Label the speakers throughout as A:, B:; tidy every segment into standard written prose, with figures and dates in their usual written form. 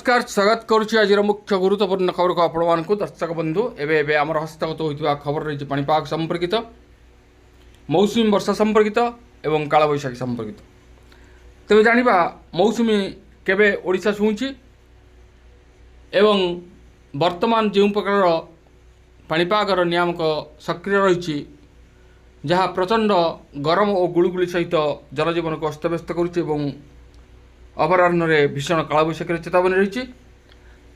A: नमस्कार स्वागत करुच्ची आज मुख्य गुरुत्वपूर्ण खबर को आपण दर्शक बंधु एवं आम हस्तगत होता खबर रही पाणीपाग संपर्कित मौसुमी वर्षा संपर्कित एवं कालबैशाखी संपर्कित। तेज जाना मौसुमी केवे ओडिशा छुँची एवं वर्तमान जो प्रकार पाणीपागर नियामक सक्रिय रही जहाँ प्रचंड गरम और गुड़गुड़ी सहित जनजीवन को अस्तव्यस्त करुच्ची अपराह्न भीषण कालबैशाखी चेतावनी रही।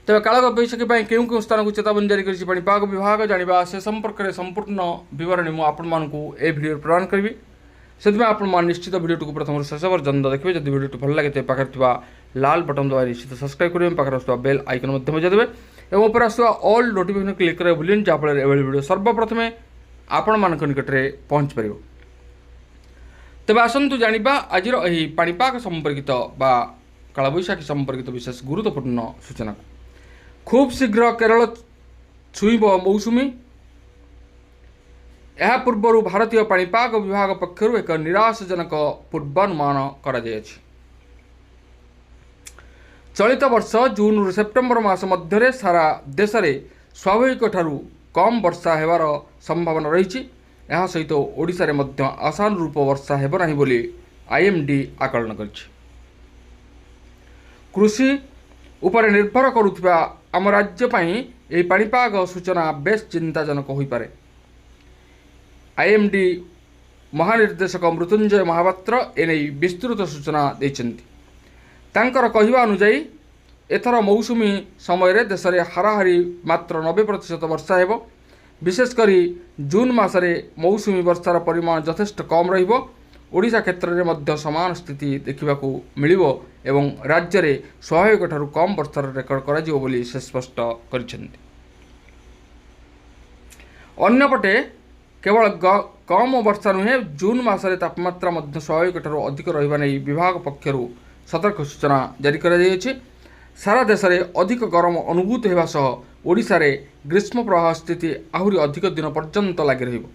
A: तेज कालबैशाखी क्यों क्यों स्थान को चेतावनी जारी कर पाणीपाग विभाग जाना से संपर्क में संपूर्ण विवरणी मुझे आपण भिडियो प्रदान करी से आपण निश्चित भिडियो को प्रथम शेष पर्यटन देखिए। जब भिडियो भल लगे तो पाखे लाल बटन दबा निश्चित सब्सक्राइब करेंगे पाखे आसुवा बेल आइकन बजादेवे और ऊपर आसुवा ऑल नोटिफिकेशन क्लिक करेंगे भूलें जहाँफल एभली भिडियो सर्वप्रथमे आपण मान निकट में पहुँच पार। तेज आसतु जाना आज पाणीपाग संपर्कित बा कालबैशाखी संपर्कित विशेष गुरुत्वपूर्ण सूचना। खूब शीघ्र केरल छुईब मौसुमी। यह पूर्व भारतीय पाणीपाग विभाग पक्षर एक निराशजनक पूर्वानुमान करा जायछि। चलित वर्ष जून रु सेप्टेम्बर मास मध्य सारा देश में स्वाभाविक ठारू कम वर्षा हेबार संभावना रही। यह सहित ओडिशा रे मध्य आशानुरूप वर्षा हेब नाही बोली आईएमडी आकलन करिछि। कृषि उपर निर्भर करुवा आम राज्य यह पाणीपाग सूचना बेस चिंताजनक हो पारे। आईएमडी महानिर्देशक मृत्युंजय महापात्र एने विस्तृत सूचना देइछन्ति। तांकर कहवा अनुसार एथर मौसुमी समय देश में हाराहारी मात्र 90% वर्षा हेब। विशेषकर जून मासरे मौसुमी वर्षार परिमाण यथेष्ट कम रहिबो। ओडिशा क्षेत्र में मध्य समान स्थिति देखा मिलिबो एवं राज्य में स्वाभाविक ठारू कम वर्षार रेकर्ड करा जिवो बोली से स्पष्ट करिसेंति। अन्यपटे केवल कम वर्षा नुहे जून मासरे तापमात्रा मध्य स्वाभाविक ठारू अधिक रहिबा नै विभाग पक्षरु सतर्क सूचना जारी करा जायछि। सारा देश में अधिक गरम अनुभूत होगा सह ओडिशा रे ग्रीष्म प्रवाह स्थिति आहुरी अधिक दिन पर्यंत लगी रहिबो।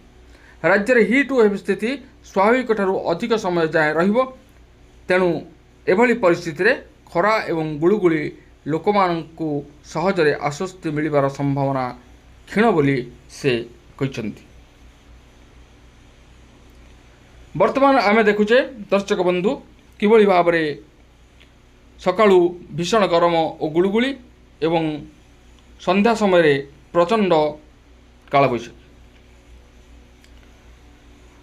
A: राज्य में हिट वेव स्थिति स्वाभाविक ठारू अधिक समय जाए रहिबो। तेणु एभली परिस्थिति रे खरा एवं गुळुगुळी लोकमानंकु सहजरे आश्वस्ति मिलिबार संभावना क्षीण बोली से कहिसंति। वर्तमान आमे देखुचे दर्शक बंधु किभली भाव में सकाळू भीषण गरम और गुळुगुळी एवं संध्या समय प्रचंड कालबैशाखी।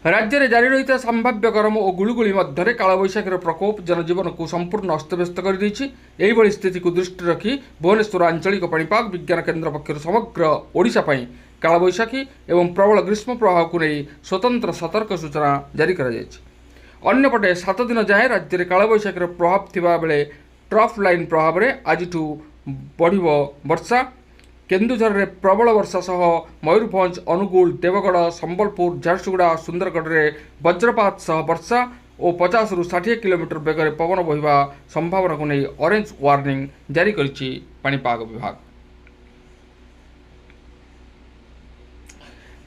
A: राज्य में जारी रही संभाव्य गरम और गुळुगुळी मध्य कालबैशाखीर प्रकोप जनजीवन को संपूर्ण अस्तव्यस्त कर देछि। एहिभଳି स्थिति को दृष्टि रखी भुवनेश्वर आंचलिक पाणीपाग विज्ञान केन्द्र पक्षर समग्र ओडिशा पई कालबैशाखी एवं प्रबल ग्रीष्म प्रवाह को नहीं स्वतंत्र सतर्क सूचना जारी करा जायछि। अन्यपटे 7 दिन जाए राज्य में कालबैशाखीर प्रभाव थिबा बेले ट्रफ लाइन प्रभाव में आज बढ़िब वर्षा। केन्दुझर में प्रबल वर्षा सह मयूरभंज अनुगुल देवगढ़ संबलपुर झारसुगुड़ा सुंदरगढ़ में वज्रपात सह वर्षा और 50 रु 60 किलोमीटर बेगर पवन बहिबा संभावना को नहीं ऑरेंज वार्निंग जारी करिछि पाणीपाग विभाग।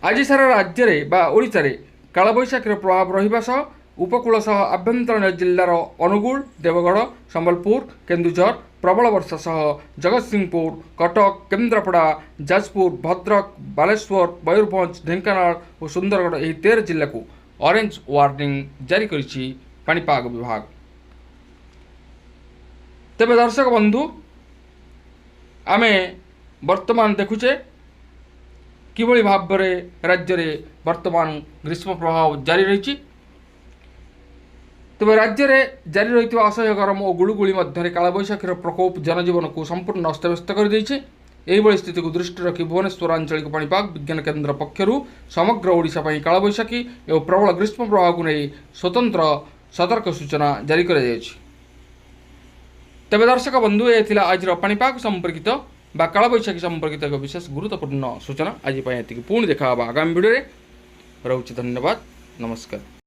A: आज सारा राज्य में बा ओडिशा रे कालबैशाखीर प्रभाव रहिबा सह उपकूल सह आभ्यंतरीण जिल्लार अनुगुल देवगढ़ संबलपुर केन्दुझर प्रबल वर्षा सह जगतसिंहपुर कटक केन्द्रापड़ा जाजपुर भद्रक बालेश्वर मयूरभंज ढेंकानाल और सुंदरगढ़ यह 13 जिला को ऑरेंज वार्निंग जारी करिछि पाणीपाग विभाग। तेबे दर्शक बंधु आमे वर्तमान देखुचे किभली भाव में राज्य में वर्तमान ग्रीष्म प्रभाव जारी रही। तेज राज्य में जारी रही असह्य गरम और गुळुगुळी मध्य कालबैशाखीर प्रकोप जनजीवन को संपूर्ण अस्तव्यस्त कर देछि। एहिभଳି स्थिति को दृष्टि रखी भुवनेश्वर आंचलिक पाणीपाग विज्ञान केन्द्र पक्षर समग्र ओडिशा पई कालबैशाखी एवं प्रबल ग्रीष्म प्रवाह को नहीं स्वतंत्र सतर्क सूचना जारी कर जायछि। तेज दर्शक बंधु यह थिला आज पाणीपाग संपर्कित बा कालबैशाखी संपर्कित एक विशेष गुरुत्वपूर्ण सूचना। आज पुणी देखा आगामी भिडियो रे। रहुछि धन्यवाद नमस्कार।